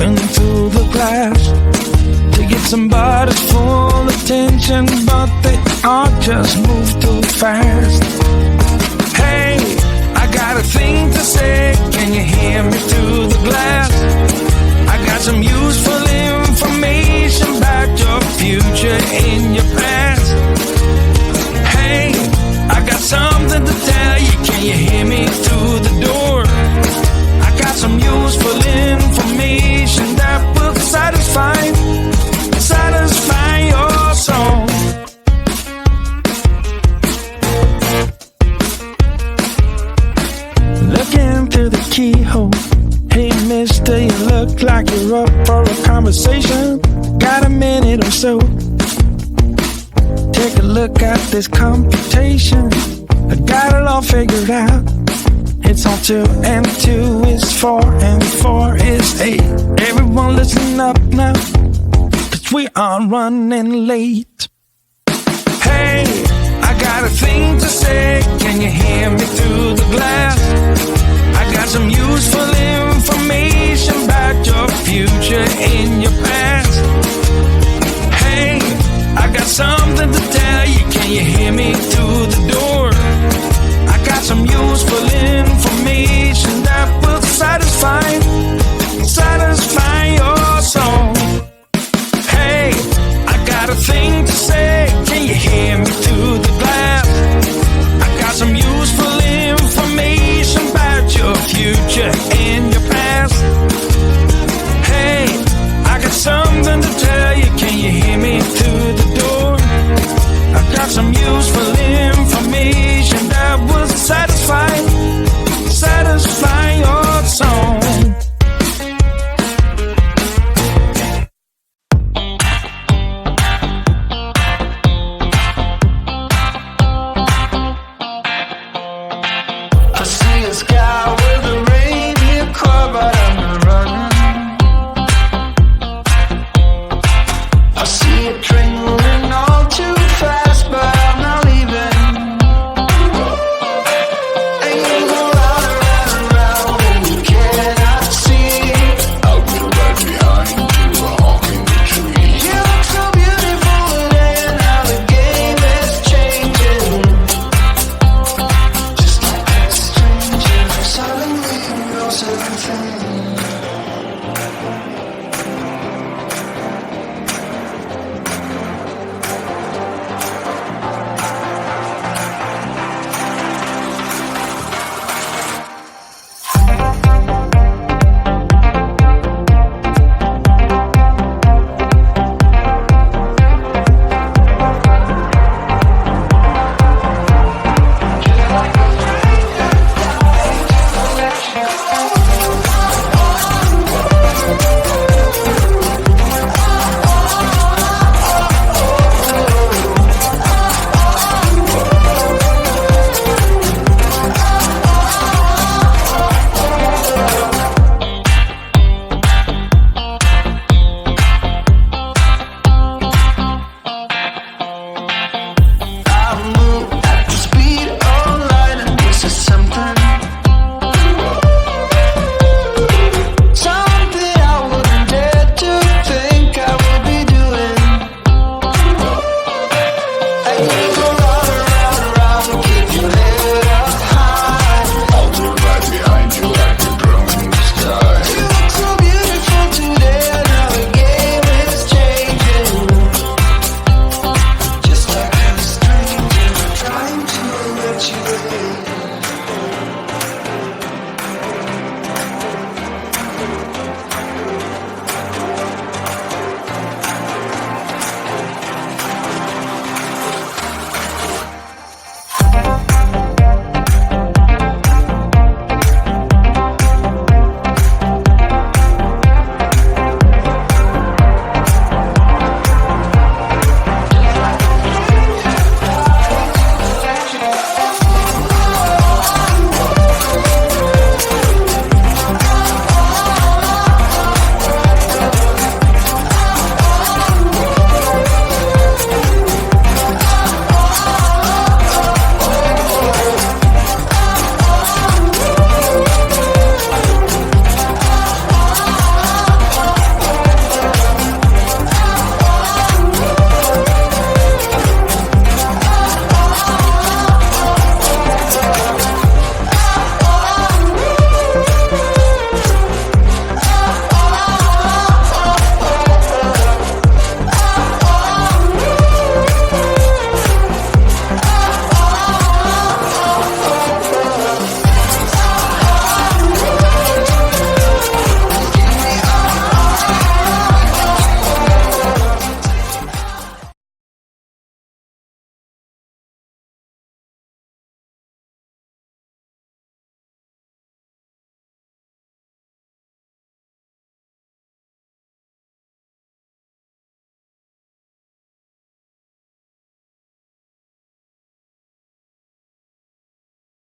staring through the glass to get somebody's full attention, but they all just move too fast. Hey, I got a thing to say, can you hear me through the glass? I got some useful information about your future and your past. Hey, I got something to tell you, can you hear me through the door? I got some useful information that will satisfy your soul. Looking through the keyhole. Hey mister, you look like you're up for a conversation. Got a minute or so? Take a look at this computation. I got it all figured out. It's all 2 and 2 is 4 and 4 is 8. Everyone listen up now, 'cause we are running late. Hey, I got a thing to say, can you hear me through the glass? I got some useful information about your future and your past. Hey, I got something to tell you, can you hear me through the door? I got some useful information